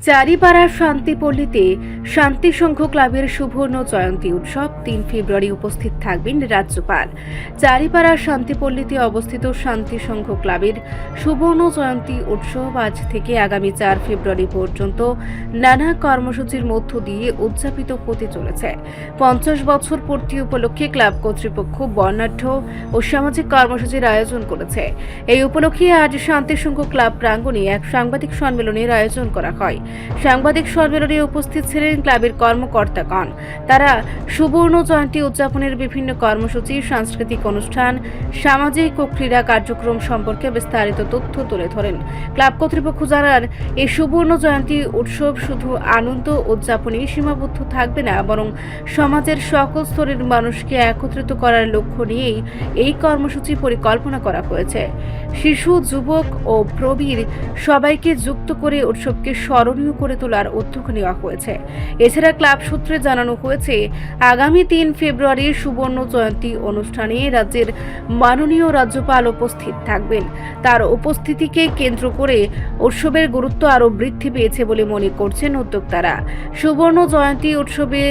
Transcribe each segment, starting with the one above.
চারিপাড়ার শান্তিপল্লীতে শান্তি সংঘ ক্লাবের সুবর্ণ জয়ন্তী উৎসব ৩ ফেব্রুয়ারি উপস্থিত থাকবেন রাজ্যপাল। চারিপাড়ার শান্তিপল্লীতে অবস্থিত শান্তি সংঘ ক্লাবের সুবর্ণ জয়ন্তী উৎসব আজ থেকে আগামী ৪ ফেব্রুয়ারি পর্যন্ত নানা কর্মসূচির মধ্য দিয়ে উদযাপিত হতে চলেছে। ৫০ বছর পূর্তি উপলক্ষে ক্লাব কর্তৃপক্ষ বর্ণাঢ্য ও সামাজিক কর্মসূচির আয়োজন করেছে। এই উপলক্ষে আজ শান্তি সংঘ ক্লাব প্রাঙ্গণে এক সাংবাদিক সম্মেলনের আয়োজন করা হয়। সাংবাদিক সম্মেলনে উপস্থিত ছিলেন ক্লাবের কর্মকর্তাগণ। তারা সুবর্ণ জয়ন্তী উদযাপনের বিভিন্ন কর্মসূচি, সাংস্কৃতিক অনুষ্ঠান, সামাজিক ও ক্রীড়া কার্যক্রম সম্পর্কে বিস্তারিত তথ্য তুলে ধরেন। ক্লাব কর্তৃপক্ষ জানান, এই সুবর্ণ জয়ন্তী উৎসব শুধু আনন্দ উদযাপনে সীমাবদ্ধ থাকবে না, বরং সমাজের সকল স্তরের মানুষকে একত্রিত করার লক্ষ্য নিয়েই এই কর্মসূচি পরিকল্পনা করা হয়েছে। শিশু, যুবক ও প্রবীর সবাইকে যুক্ত করে উৎসবকে স্মরণীয় করে তোলার উদ্যোগ নেওয়া হয়েছে। এছাড়া ক্লাব সূত্রে জানানো হয়েছে, আগামী ৩ ফেব্রুয়ারির সুবর্ণ জয়ন্তী অনুষ্ঠানে রাজ্যের মাননীয় রাজ্যপাল উপস্থিত থাকবেন। তার উপস্থিতিকে কেন্দ্র করে উৎসবের গুরুত্ব আরও বৃদ্ধি পেয়েছে বলে মনে করছেন উদ্যোক্তারা। সুবর্ণ জয়ন্তী উৎসবে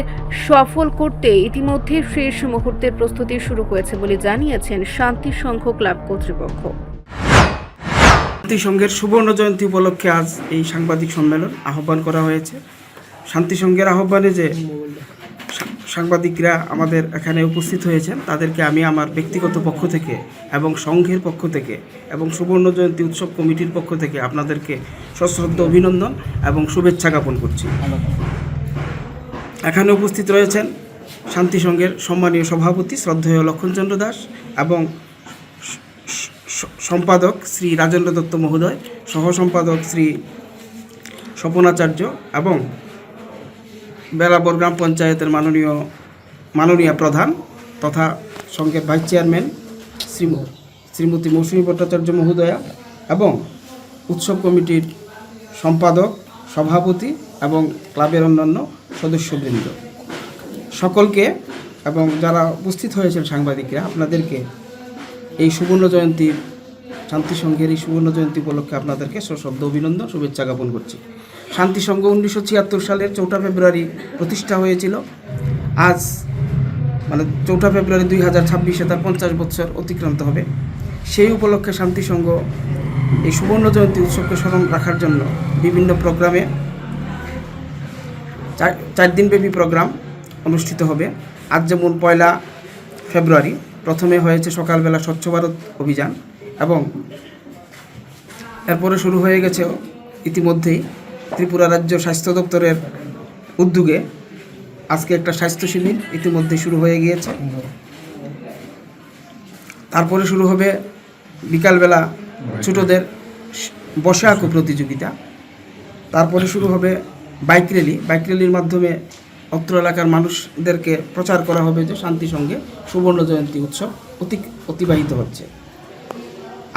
সফল করতে ইতিমধ্যে শেষ মুহূর্তের প্রস্তুতি শুরু হয়েছে বলে জানিয়েছেন শান্তি সংঘ ক্লাব কর্তৃপক্ষ। শান্তি সংঘের সুবর্ণ জয়ন্তী উপলক্ষে আজ এই সাংবাদিক সম্মেলন আহ্বান করা হয়েছে। শান্তি সংঘের আহ্বানে যে সাংবাদিকরা আমাদের এখানে উপস্থিত হয়েছেন, তাদেরকে আমি আমার ব্যক্তিগত পক্ষ থেকে এবং সংঘের পক্ষ থেকে এবং সুবর্ণ জয়ন্তী উৎসব কমিটির পক্ষ থেকে আপনাদেরকে সশ্রদ্ধ অভিনন্দন এবং শুভেচ্ছা জ্ঞাপন করছি। এখানে উপস্থিত রয়েছেন শান্তি সংঘের সম্মানীয় সভাপতি শ্রদ্ধেয় লক্ষণচন্দ্র দাস এবং সম্পাদক শ্রী রাজেন্দ্র দত্ত মহোদয়, সহ সম্পাদক শ্রী স্বপনাচার্য এবং বেলাবর গ্রাম পঞ্চায়েতের মাননীয় প্রধান তথা সংঘের ভাইস চেয়ারম্যান শ্রীমতী মৌসুমী ভট্টাচার্য মহোদয়া এবং উৎসব কমিটির সম্পাদক, সভাপতি এবং ক্লাবের অন্যান্য সদস্যবৃন্দ সকলকে এবং যারা উপস্থিত হয়েছেন সাংবাদিকরা, আপনাদেরকে এই সুবর্ণ জয়ন্তীর শান্তি সংঘের এই সুবর্ণ জয়ন্তী উপলক্ষে আপনাদেরকে সশ্রদ্ধ অভিনন্দন, শুভেচ্ছা জ্ঞাপন করছি। শান্তি সংঘ 1976 সালের 4 ফেব্রুয়ারি প্রতিষ্ঠা হয়েছিল। আজ 4 ফেব্রুয়ারি 2026-এ তার 50 বছর অতিক্রান্ত হবে। সেই উপলক্ষে শান্তি সংঘ এই সুবর্ণ জয়ন্তী উৎসবকে স্মরণ রাখার জন্য বিভিন্ন প্রোগ্রামে 4 দিনব্যাপী প্রোগ্রাম অনুষ্ঠিত হবে। আজ যেমন 1 ফেব্রুয়ারি প্রথমে হয়েছে সকালবেলা স্বচ্ছ ভারত অভিযান এবং এরপরে শুরু হয়ে গেছে ইতিমধ্যেই ত্রিপুরা রাজ্য স্বাস্থ্য দপ্তরের উদ্যোগে আজকে একটা স্বাস্থ্য শিবির ইতিমধ্যে শুরু হয়ে গিয়েছে। তারপরে শুরু হবে বিকালবেলা ছোটদের বসে আঁকো প্রতিযোগিতা। তারপরে শুরু হবে বাইক র্যালির মাধ্যমে অত্র এলাকার মানুষদেরকে প্রচার করা হবে যে শান্তি সংঘে সুবর্ণ জয়ন্তী উৎসব অতিবাহিত হচ্ছে।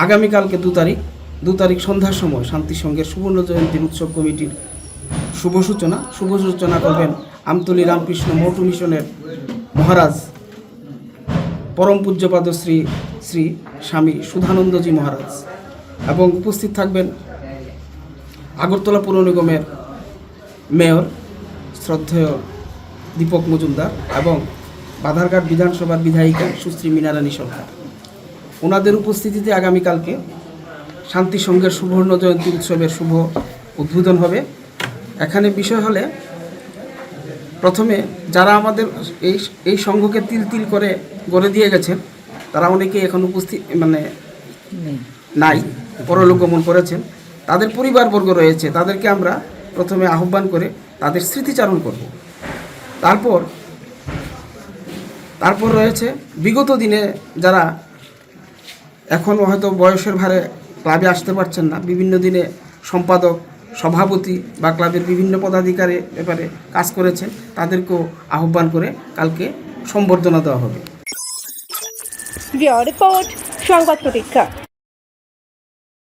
আগামীকালকে 2 তারিখ সন্ধ্যার সময় শান্তি সংঘের সুবর্ণ জয়ন্তীর উৎসব কমিটির শুভ সূচনা করবেন আমতলী রামকৃষ্ণ মঠ মিশনের মহারাজ পরম পূজ্যপাদ শ্রী শ্রী স্বামী সুধানন্দজি মহারাজ এবং উপস্থিত থাকবেন আগরতলা পৌর নিগমের মেয়র শ্রদ্ধেয় দীপক মজুমদার এবং বাধারঘাট বিধানসভার বিধায়িকা সুশ্রী মীনারানী সরকার। ওনাদের উপস্থিতিতে আগামীকালকে শান্তি সংঘের সুবর্ণ জয়ন্তী উৎসবের শুভ উদ্বোধন হবে। এখানে বিষয় হলে, প্রথমে যারা আমাদের এই সংঘকে তিল করে গড়ে দিয়ে গেছেন, তারা অনেকেই এখন উপস্থিত নাই, পরলোক গমন করেছেন। তাদের পরিবারবর্গ রয়েছে, তাদেরকে আমরা প্রথমে আহ্বান করে তাদের স্মৃতিচারণ করব। তারপর রয়েছে বিগত দিনে যারা এখনও হয়তো বয়সের ভারে ক্লাবে আসতে পারছেন না, বিভিন্ন দিনে সম্পাদক, সভাপতি বা ক্লাবের বিভিন্ন পদাধিকারী ব্যাপারে কাজ করেছেন, তাদেরকেও আহ্বান করে কালকে সম্বর্ধনা দেওয়া হবে। রিপোর্ট সংবাদ প্রতীক্ষা।